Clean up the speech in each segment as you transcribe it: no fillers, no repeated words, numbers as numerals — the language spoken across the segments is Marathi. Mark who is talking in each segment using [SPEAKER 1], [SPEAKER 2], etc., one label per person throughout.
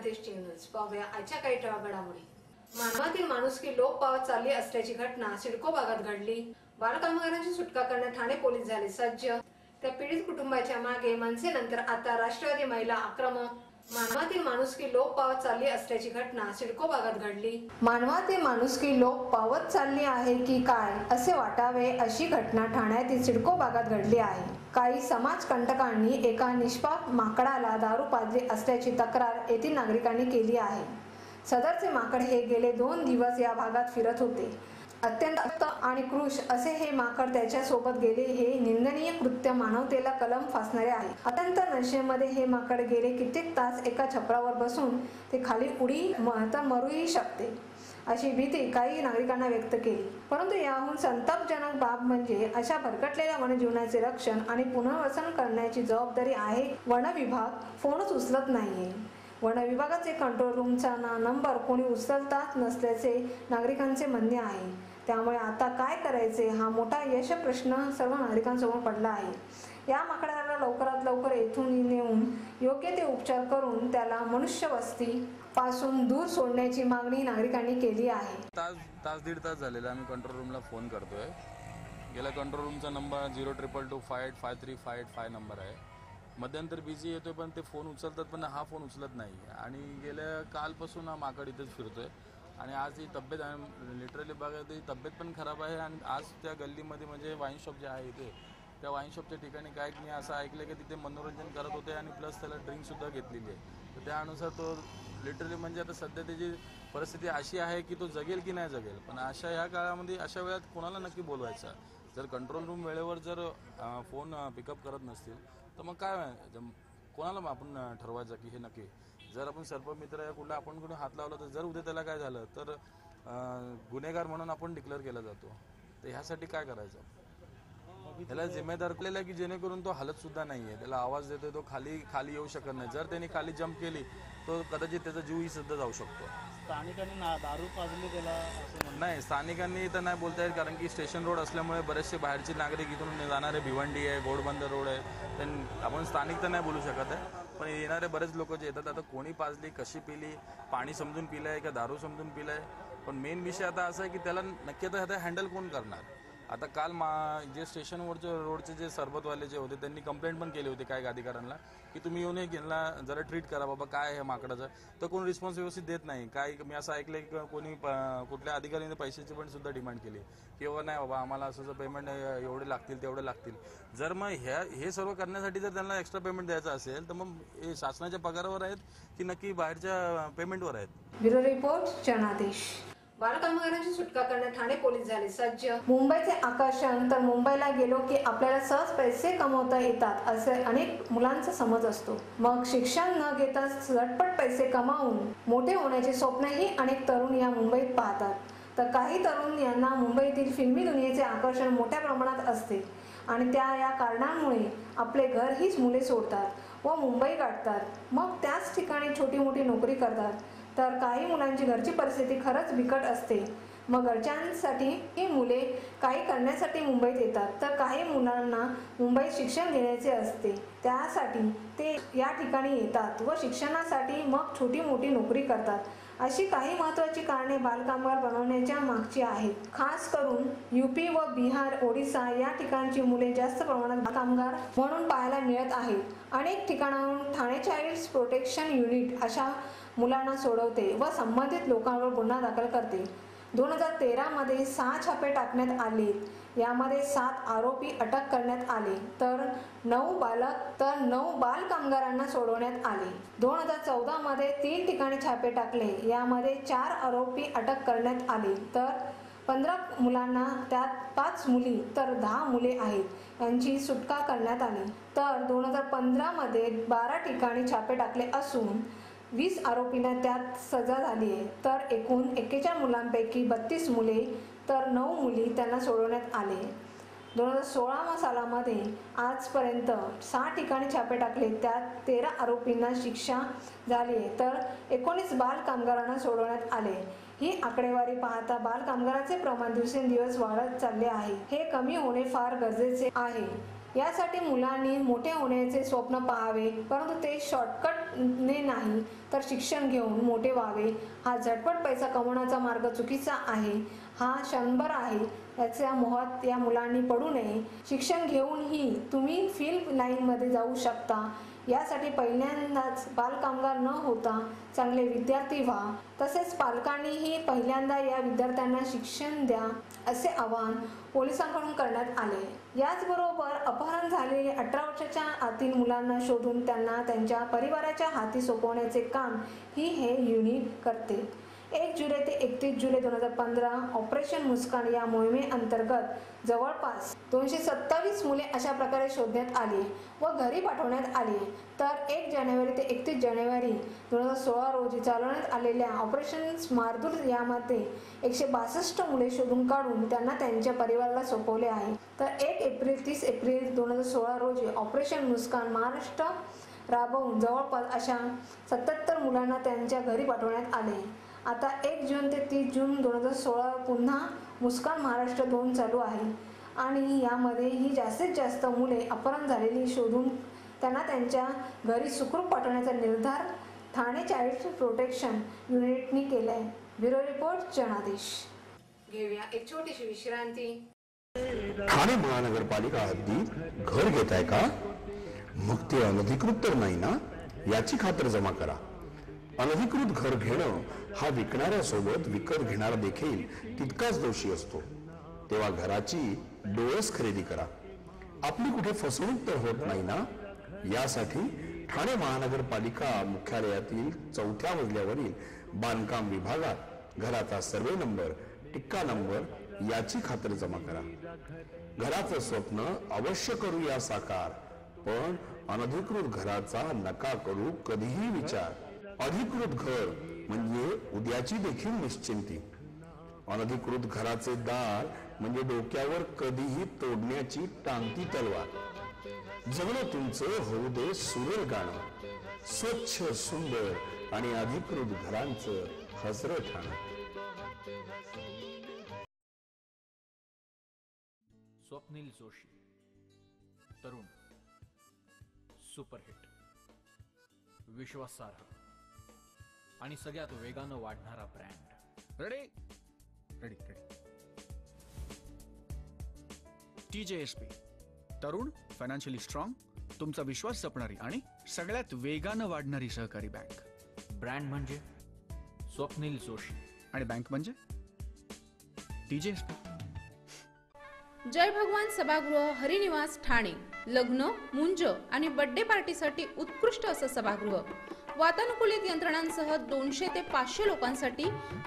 [SPEAKER 1] जनादेश न्यूज पाहूया आजच्या काही ठळक घडामोडी। मानवातील माणुसकी लोप पावत चालली असल्याची घटना सिडको भागात घडली। बालकामगारांची सुटका करण्यात ठाणे पोलीस झाले सज्ज। त्या पीडित कुटुंबाच्या मागे मनसेनंतर आता राष्ट्रवादी महिला आक्रमक। मानवातील माणुसकी लोप पावत चालली असल्याची घटना सिडको भागात घडली। मानवातील माणुसकी लोप पावत चालली आहे की काय असे वाटावे अशी घटना ठाण्यातील सिडको भागात घडली आहे। काही समाजकंटकांनी एका निष्पाप माकडाला दारू पाजली असल्याची तक्रार येथील नागरिकांनी केली आहे। सदरचे माकड हे गेले 2 दिवस या भागात फिरत होते। अत्यंत अक्त आणि क्रूश असे हे माकड त्याच्या सोबत गेले हे निंदनीय कृत्य मानवतेला कलम फासणारे आहे। अत्यंत नशेमध्ये हे माकड गेले कित्येक तास एका छपरावर बसून ते खाली उडी तर मरूही शकते अशी भीती काही नागरिकांना व्यक्त केली। परंतु याहून संतापजनक बाब म्हणजे अशा भरकटलेल्या वन्यजीवांचे रक्षण आणि पुनर्वसन करण्याची जबाबदारी आहे वन विभाग फोनच उचलत नाहीये। वन विभागाचे कंट्रोल रूमचा नंबर कोणी उचलतात नसल्याचे नागरिकांचे म्हणणे आहे। त्यामुळे आता काय करायचे हा मोठा यश प्रश्न सर्व नागरिकांसमोर पडला आहे। या माकडाला लवकरात लवकर येथून नेऊन योग्य ते उपचार करून त्याला मनुष्यवस्ती पासून दूर सोडण्याची मागणी नागरिकांनी केली आहे।
[SPEAKER 2] तास दीड तास झालेला आम्ही कंट्रोल रूमला फोन करतोय। गेला कंट्रोल रूमचा नंबर 0222585358 नंबर आहे। मध्यंतर बिझी येतोय पण ते फोन उचलतात पण हा फोन उचलत नाही आणि गेल्या कालपासून हा माकड इथेच फिरतोय आणि आज ही तब्येत लिटरली बघा ती तब्येत पण खराब आहे। आणि आज त्या गल्लीमध्ये म्हणजे वाईन शॉप जे आहे इथे त्या वाईन शॉपच्या ठिकाणी काय मी असं ऐकलं की तिथे मनोरंजन करत होते आणि प्लस त्याला ड्रिंकसुद्धा घेतलेली आहे। तर त्यानुसार तो लिटरली म्हणजे आता सध्या त्याची परिस्थिती अशी आहे की तो जगेल की नाही जगेल। पण अशा ह्या काळामध्ये अशा वेळात कोणाला नक्की बोलवायचं? जर कंट्रोल रूम वेळेवर जर फोन पिकअप करत नसतील तर मग काय कोणाला आपण ठरवायचं की हे नक्की जर आपण सर्पमित्र या कुठला आपण कुठे हात लावला तर जर उद्या त्याला काय झालं तर गुन्हेगार म्हणून आपण डिक्लेअर केला जातो। तर ह्यासाठी काय करायचं? त्याला जिम्मेदार केलेला आहे की जेणेकरून तो हलत सुद्धा नाहीये, त्याला आवाज देतोय, तो खाली येऊ शकत नाही। जर त्यांनी खाली जंप केली तो कदाचित त्याचा जीवही सुद्धा जाऊ शकतो।
[SPEAKER 3] स्थानिकांनी दारू पाजली त्याला असं
[SPEAKER 2] नाही, स्थानिकांनी तर नाही बोलता येत कारण की स्टेशन रोड असल्यामुळे बरेचसे बाहेरचे नागरिक इथून जाणारे भिवंडी आहे, घोडबंदर रोड आहे, तर आपण स्थानिक तर नाही बोलू शकत आहे। पण येणारे बरेच लोक जे येतात आता कोणी पाजली, कशी पिली, पाणी समजून पिलंय का दारू समजून पिलंय, पण मेन विषय आता असा आहे की त्याला नक्की आता हँडल कोण करणार? आता काल जे स्टेशनवरचे रोडचे जे सरबतवाले जे होते त्यांनी कंप्लेंट पण केली होती काही अधिकाऱ्यांना की तुम्ही येऊन यांना जरा ट्रीट करा बाबा काय आहे माकडाचं। तर कोण रिस्पॉन्स व्यवस्थित देत नाही। काय मी असं ऐकलं की कोणी कुठल्या अधिकाऱ्याने पैशाची पण सुद्धा डिमांड केली की बाबा नाही बाबा आम्हाला असं पेमेंट एवढे लागतील तेवढे लागतील। जर मग हे सर्व करण्यासाठी जर त्यांना एक्स्ट्रा पेमेंट द्यायचं असेल तर मग हे शासनाच्या पगारावर आहेत की नक्की बाहेरच्या पेमेंटवर आहेत?
[SPEAKER 1] ब्युरो रिपोर्ट जनादेश। बालकामगारांची सुटका करण्यात ठाणे पोलीस झाले सज्ज। मुंबईचे आकर्षण तर मुंबईला गेलो की आपल्याला सहज पैसे कमवता येतात असे अनेक मुलांचा समज असतो। मग शिक्षण न घेता झटपट पैसे कमावून मोठे होण्याचे स्वप्नही अनेक तरुण या मुंबईत पाहतात। तर काही तरुण यांना मुंबईतील फिल्मी दुनियेचे आकर्षण मोठ्या प्रमाणात असते आणि त्या या कारणांमुळे आपले घर हीच मुले सोडतात व मुंबई गाठतात। मग त्याच ठिकाणी छोटी मोठी नोकरी करतात। तर काही मुलांची घरची परिस्थिती खरंच बिकट असते। मग घरच्यांसाठी ही मुले काही करण्यासाठी मुंबईत येतात तर काही मुलांना मुंबईत शिक्षण घेण्याचे असते त्यासाठी ते या ठिकाणी येतात व शिक्षणासाठी मग छोटी मोठी नोकरी करतात। अशी काही महत्त्वाची कारणे बालकामगार बनवण्याच्या मागची आहेत। खास करून यूपी व बिहार, ओडिशा या ठिकाणची मुले जास्त प्रमाणात कामगार म्हणून पाहायला मिळत आहेत। अनेक ठिकाणाहून ठाणे चाइल्ड प्रोटेक्शन युनिट अशा मुलांना सोडवते व संबंधित लोकांवर गुन्हा दाखल करते। 2013 मध्ये 6 छापे टाकण्यात आले, यामध्ये 7 आरोपी अटक करण्यात आले तर 9 बाल कामगारांना सोडवण्यात आले। 2014 मध्ये 3 ठिकाणी छापे टाकले, यामध्ये 4 आरोपी अटक करण्यात आले तर 15 मुलांना, त्यात 5 मुली तर 10 मुले आहेत यांची सुटका करण्यात आली। तर 2015 मध्ये 12 ठिकाणी छापे टाकले असून 20 आरोपींना त्यात सजा झाली आहे। तर एकूण 41 मुलांपैकी 32 मुले तर 9 मुली त्यांना सोडवण्यात आले। 2016 सालामध्ये आजपर्यंत 6 ठिकाणी छापे टाकले, त्यात 13 आरोपींना शिक्षा झाली आहे तर 19 बाल कामगारांना सोडवण्यात आले। ही आकडेवारी पाहता बाल कामगारांचे प्रमाण दिवसेंदिवस वाढत चालले आहे। हे कमी होणे फार गरजेचे आहे। यासाठी मुलांनी मोठे होण्याचे स्वप्न पाहावे, परंतु ते शॉर्टकटने नाही तर शिक्षण घेऊन मोठे व्हावे. हा झटपट पैसा कमवण्याचा मार्ग चुकीचा आहे, हा क्षणभर आहे. याच्या मोहात या मुलांनी पडू नये. शिक्षण घेऊनही तुम्ही फिल्म लाईनमध्ये जाऊ शकता. यासाठी पहिल्यांदाच बालकामगार न होता चांगले विद्यार्थी व्हा. तसेच पालकांनीही पहिल्यांदा या विद्यार्थ्यांना शिक्षण द्या असे आवाहन पोलिसांकडून करण्यात आले. याचबरोबर अपहरण झालेले 18 वर्षाच्या आतील मुलांना शोधून त्यांना त्यांच्या परिवाराच्या हाती सोपवण्याचे काम हे युनिट करते. 1 जुलै ते 31 जुलै 2015 ऑपरेशन मुस्कान या मोहिमेअंतर्गत जवळपास 227 मुले अशा प्रकारे शोधण्यात आली व घरी पाठवण्यात आली. तर 1 जानेवारी ते 31 जानेवारी 2016 रोजी चालवण्यात आलेल्या ऑपरेशन मार्दूल यामध्ये 162 मुले शोधून काढून त्यांना त्यांच्या परिवाराला सोपवले आहे. तर 1 एप्रिल 30 एप्रिल 2016 रोजी ऑपरेशन मुस्कान महाराष्ट्र राबवून जवळपास अशा 77 मुलांना त्यांच्या घरी पाठवण्यात आले. आता 1 जून ते 30 जून 2016 पुन्हा मुस्कान महाराष्ट्र 2 चालू आहे आणि यामध्येही जास्तीत जास्त मुले अपहरण झालेली शोधून त्यांना त्यांच्या घरी सुखरूप पाठवण्याचा निर्धार ठाणे चाइल्ड प्रोटेक्शन युनिटने केला आहे. ब्युरो रिपोर्ट जनादेश. घेऊया एक छोटीशी विश्रांती.
[SPEAKER 4] ठाणे महानगरपालिका हद्दीत घर घेताय का? मग ते अनधिकृत तर नाही ना, याची खातर जमा करा. अनधिकृत घर घेणं हा विकणाऱ्यासोबत विकत घेणारा देखील तितकाच दोषी असतो. तेव्हा घराची डोळस खरेदी करा. आपली कुठे फसवणूक तर होत नाही ना, यासाठी ठाणे महानगरपालिका मुख्यालयातील 4थ्या मजल्यावरील बांधकाम विभागात घराचा सर्वे नंबर, टिक्का नंबर याची खातर जमा करा. घराचं स्वप्न अवश्य करूया साकार, पण अनधिकृत घराचा नका करू कधीही विचार. अधिकृत घर म्हणजे उद्याची देखील निश्चिंती. अनधिकृत घराचे दार म्हणजे डोक्यावर कधीही तोडण्याची टांगती तलवार. जगणं तुमचं होऊ दे सुरेल गाणं, स्वच्छ सुंदर आणि अधिकृत घरांचं हसरं ठाणं.
[SPEAKER 5] स्वप्नील जोशी, तरुण, सुपरहिट, विश्वासार्ह आणि सगळ्यात वेगानं वाढणारा brand.
[SPEAKER 6] Ready ready ready. TJSP, तरुण, फायनान्शियली स्ट्रॉंग, तुमचा विश्वास जपणारी आणि सगळ्यात वेगानं वाढणारी सहकारी बँक.
[SPEAKER 5] ब्रँड म्हणजे स्वप्नील जोशी
[SPEAKER 6] आणि बँक म्हणजे TJSP.
[SPEAKER 7] जय भगवान सभागृह हरिनिवास ठाणे. लग्न, मुंज आणि बर्थडे पार्टीसाठी उत्कृष्ट असं सभागृह. वातानुकूलित यंत्रणांसह 200 ते 500 लोकांसाठी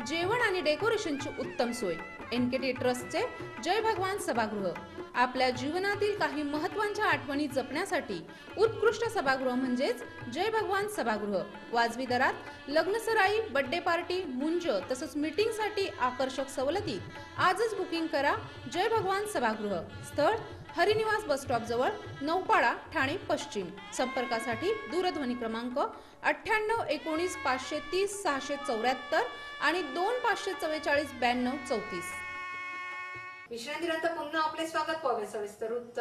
[SPEAKER 7] जेवण आणि डेकोरेशनची उत्तम सोय. NKT ट्रस्टचे जय भगवान सभागृह. आपल्या जीवनातील काही महत्त्वाच्या आठवणी जपण्यासाठी उत्कृष्ट सभागृह म्हणजेच जय भगवान सभागृह. वाजवी दरात लग्नसराई, बर्थडे पार्टी, मुंज तसंच मीटिंगसाठी आकर्षक सवलती. आजच बुकिंग करा. जय भगवान सभागृह. स्थळ हरिनिवास बस स्टॉप जवळ, नौपाडा, ठाणे पश्चिम. संपर्कासाठी दूरध्वनी क्रमांक 98 19 530 674 आणि 2 544 92 34.
[SPEAKER 1] विश्रांतीनंतर पुन्हा आपले स्वागत. पाहूया सविस्तर वृत्त.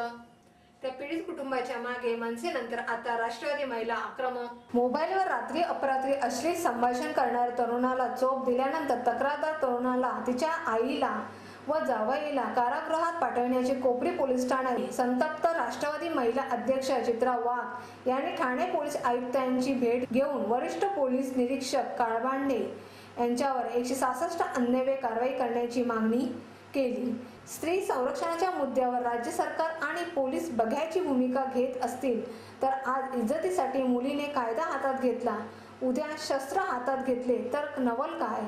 [SPEAKER 1] त्या पीडित कुटुंबाच्या मागे मनसेनंतर आता राष्ट्रवादी महिला आक्रमक. मोबाईलवर रात्री अपरात्री अश्लील संभाषण करणाऱ्या तरुणाला चोप दिल्यानंतर तक्रारदार तरुणाला तिच्या आईला व जावईला कारागृहात पाठवण्याची कोपरी पोलीस ठाण्यात संतप्त राष्ट्रवादी महिला अध्यक्ष चित्रा वाघ यांनी ठाणे पोलीस आयुक्तांची भेट घेऊन वरिष्ठ पोलीस निरीक्षक काळबांडे यांच्यावर 166 अन्याय्य कारवाई करण्याची मागणी केली. स्त्री संरक्षणाच्या मुद्द्यावर राज्य सरकार आणि पोलीस बघ्याची भूमिका घेत असतील तर आज इज्जतीसाठी मुलीने कायदा हातात घेतला, उद्या शस्त्र हातात घेतले तर नवल काय,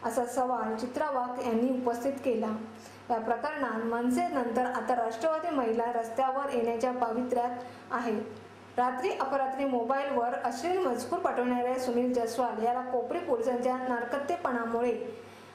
[SPEAKER 1] असा सवाल चित्रा वाघ यांनी उपस्थित केला. या प्रकरणात मनसेनंतर आता राष्ट्रवादी महिला रस्त्यावर येण्याच्या पावित्र्यात आहेत. रात्री अपरात्री मोबाईलवर अश्लील मजकूर पाठवणाऱ्या सुनील जयस्वाल याला कोपरी पोलिसांच्या नारकत्तेपणामुळे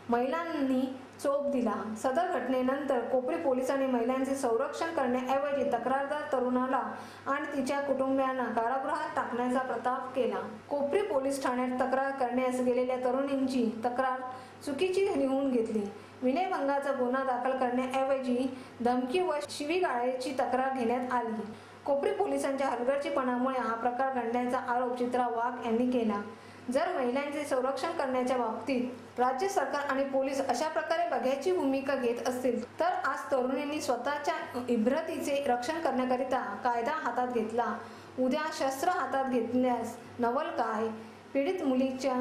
[SPEAKER 1] महिलांनी चोप दिला. सदर घटनेनंतर कोपरी पोलिसांनी महिलांचे संरक्षण करण्याऐवजी तक्रारदार तरुणाला आणि तिच्या कुटुंबियांना कारागृहात टाकण्याचा प्रताप केला. कोपरी पोलीस ठाण्यात तक्रार करण्यास गेलेल्या तरुणींची तक्रार चुकीची लिहून घेतली. विनयभंगाचा गुन्हा दाखल करण्याऐवजी धमकी व शिवीगाळ्याची तक्रार घेण्यात आली. कोपरी पोलिसांच्या हलगर्जीपणामुळे हा प्रकार घडण्याचा आरोप चित्रा वाघ यांनी केला. जर महिलांचे संरक्षण करण्याच्या बाबतीत राज्य सरकार आणि पोलीस अशा प्रकारे बघ्याची भूमिका घेत असतील तर आज तरुणींनी स्वतःच्या इब्रतीचे रक्षण करण्याकरिता कायदा हातात घेतला. उद्या शस्त्र हातात घेतल्यास नवल काय? पीडित मुलीच्या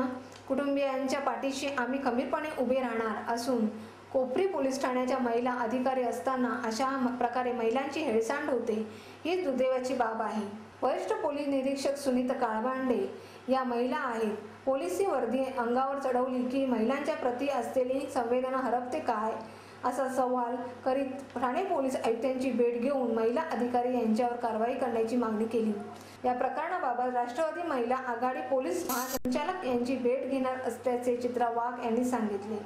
[SPEAKER 1] कुटुंबियांच्या पाठीशी आम्ही खंबीरपणे उभे राहणार असून कोपरी पोलीस ठाण्याच्या महिला अधिकारी असताना अशा प्रकारे महिलांची हेळसांड होते ही दुर्दैवाची बाब आहे. वरिष्ठ पोलीस निरीक्षक सुनीता काळबांडे या महिला आहेत. पोलिसी वर्दी अंगावर चढवली की महिलांच्या प्रती असलेली संवेदना हरपते काय असा सवाल करीत ठाणे पोलीस आयुक्तांची भेट घेऊन महिला अधिकारी यांच्यावर कारवाई करण्याची मागणी केली. या प्रकरणाबाबत राष्ट्रवादी महिला आघाडी पोलीस महासंचालक यांची भेट घेणार असल्याचे चित्रा वाघ यांनी सांगितले.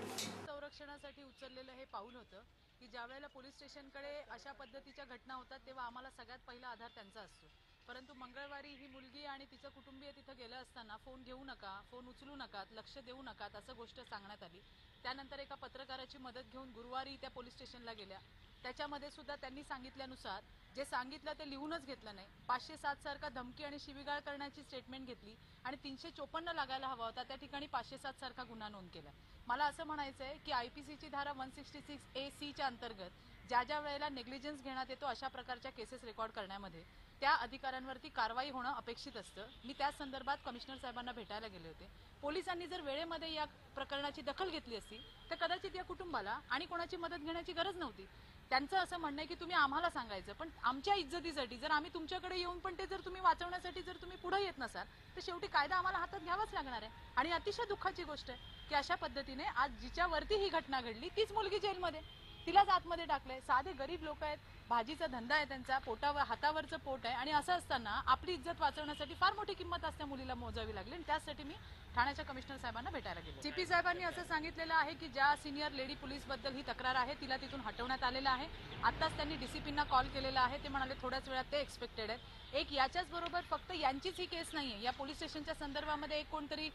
[SPEAKER 8] संरक्षणासाठी उचललेलं हे पाऊल होतं की ज्या वेळेला पोलीस स्टेशनकडे अशा पद्धतीच्या घटना होतात तेव्हा आम्हाला सगळ्यात पहिला आधार त्यांचा असतो. परंतु मंगळवारी ही मुलगी आणि तिचं कुटुंबीय तिथं गेलं असताना फोन घेऊ नका, फोन उचलू नका, लक्ष देऊ नका असं गोष्ट सांगण्यात आली. त्यानंतर एका पत्रकाराची मदत घेऊन गुरुवारी त्या पोलीस स्टेशनला गेल्या. त्याच्यामध्ये सुद्धा त्यांनी सांगितल्यानुसार जे सांगितलं ते लिहूनच घेतलं नाही. 507 सारखा धमकी आणि शिवीगाळ करण्याची स्टेटमेंट घेतली आणि 354 लागायला हवा होता त्या ठिकाणी 507 सारखा गुन्हा नोंद केला. मला असं म्हणायचं आहे की IPCची धारा 166AC च्या अंतर्गत ज्या वेळेला नेग्लिजन्स घेण्यात येतो अशा प्रकारच्या केसेस रेकॉर्ड करण्यामध्ये त्या अधिकाऱ्यांवरती कारवाई होणं अपेक्षित असतं. मी त्या संदर्भात कमिशनर साहेबांना भेटायला गेले होते. पोलिसांनी जर वेळेमध्ये या प्रकरणाची दखल घेतली असती तर कदाचित या कुटुंबाला आणि कोणाची मदत घेण्याची गरज नव्हती. त्यांचं असं म्हणणं आहे की तुम्ही आम्हाला सांगायचं, पण आमच्या इज्जतीसाठी जर आम्ही तुमच्याकडे येऊन पण ते जर तुम्ही वाचवण्यासाठी जर तुम्ही पुढे येत नसाल तर शेवटी कायदा आम्हाला हातात घ्यावाच लागणार आहे. आणि अतिशय दुःखाची गोष्ट आहे की अशा पद्धतीने आज जिच्यावरती ही घटना घडली तीच मुलगी जेलमध्ये, तिलाच आतमध्ये टाकलंय. साधे गरीब लोक आहेत, भाजीचा धंदा आहे त्यांचा, पोटावर हातावरचं पोट आहे आणि असं असताना आपली इज्जत वाचवण्यासाठी फार मोठी किंमत असते मुलीला मोजावी लागली. आणि त्यासाठी मी ठाण्याच्या कमिशनर साहेबांना भेटायला गेले. CP साहेबांनी असं सांगितलेलं आहे की ज्या सिनियर लेडी पोलीस बद्दल ही तक्रार आहे तिला तिथून हटवण्यात आलेलं आहे. आताच त्यांनी DCPंना कॉल केलेला आहे. ते म्हणाले थोड्याच वेळात ते एक्सपेक्टेड आहेत. एक याच्याच बरोबर फक्त यांचीच ही केस नाहीये, या पोलीस स्टेशनच्या संदर्भामध्ये एक कोणतरी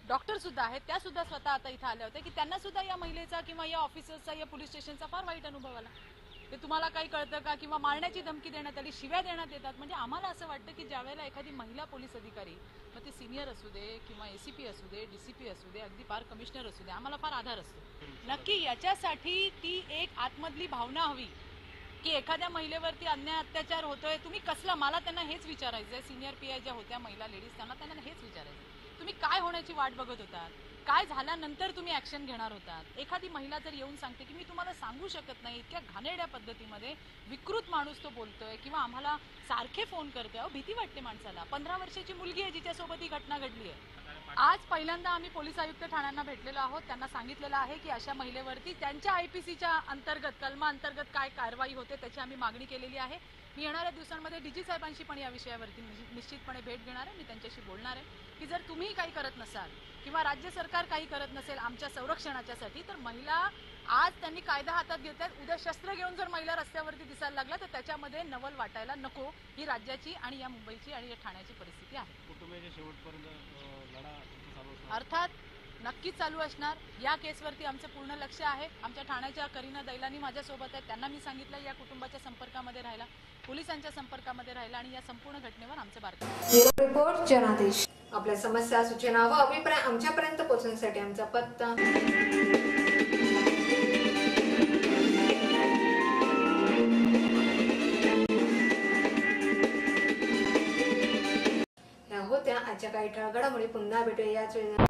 [SPEAKER 8] डॉक्टर सुद्धा आहेत, त्या सुद्धा स्वतः आता इथे आल्या होत्या की त्यांना सुद्धा या महिलेचा किंवा या ऑफिसरचा या पोलीस स्टेशनचा फार वाईट अनुभव आला. ते तुम्हाला काही कळतं का किंवा मारण्याची धमकी देण्यात आली, शिव्या देण्यात येतात. म्हणजे आम्हाला असं वाटतं की ज्यावेळेला एखादी महिला पोलीस अधिकारी, मग ती सिनियर असू दे किंवा ACP असू दे, DCP असू दे, अगदी पार कमिशनर असू दे, आम्हाला फार आधार असतो. नक्की याच्यासाठी ती एक आतमधली भावना हवी की एखाद्या महिलेवरती अन्याय अत्याचार होतोय, तुम्ही कसला, मला त्यांना हेच विचारायचंय. सिनियर PI ज्या होत्या महिला लेडीज त्यांना हेच विचारायचं, तुम्ही काय होण्याची वाट बघत होतात, काय झाल्यानंतर तुम्ही ऍक्शन घेणार होतात. एखादी महिला जर येऊन सांगते की मी तुम्हाला सांगू शकत नाही, इतक्या घाणेरड्या पद्धतीमध्ये विकृत माणूस तो बोलतोय किंवा आम्हाला सारखे फोन करतोय, भीती वाटते माणसाला. 15 वर्षाची मुलगी आहे जिच्यासोबत ही घटना घडली आहे. आज पहिल्यांदा आम्ही पोलीस आयुक्त ठाण्यांना भेटलेलो आहोत. त्यांना सांगितलेलं आहे की अशा महिलेवरती त्यांच्या IPCच्या अंतर्गत कलमाअंतर्गत काय कारवाई होते त्याची आम्ही मागणी केलेली आहे. मी येणाऱ्या दिवसांमध्ये DG साहेबांशी पण या विषयावरती निश्चितपणे भेट घेणार आहे. मी त्यांच्याशी बोलणार आहे की जर तुम्ही काही करत नसाल किंवा राज्य सरकार काही करत नसेल आमच्या संरक्षणाच्यासाठी तर महिला आज त्यांनी कायदा हातात घेतलाय, उद्या शस्त्र घेऊन जर महिला रस्त्यावरती दिसायला लागला तर त्याच्यामध्ये नवल वाटायला नको. ही राज्याची आणि या मुंबईची आणि या ठाण्याची परिस्थिती आहे.
[SPEAKER 3] कुटुंबाच्या शेवटपर्यंत लढा चालू असणार.
[SPEAKER 8] अर्थात नक्कीच चालू असणार. या केसवरती आमचं पूर्ण लक्ष आहे. आमच्या ठाण्याच्या करीना दैलानी माझ्यासोबत आहेत, त्यांना मी सांगितलं या कुटुंबाच्या संपर्कामध्ये राहायला, पोलिसांच्या संपर्कामध्ये राहायला आणि या संपूर्ण घटनेवर आमचं बारकाईने.
[SPEAKER 1] रिपोर्ट जनादेश. आपल्या समस्या, सूचना व अभिप्राय आमच्यापर्यंत पोहोचवण्यासाठी आमचा पत्ता या होत्या आजच्या काही ठळक घडामोडी. पुन्हा भेटूया याच वेळेला.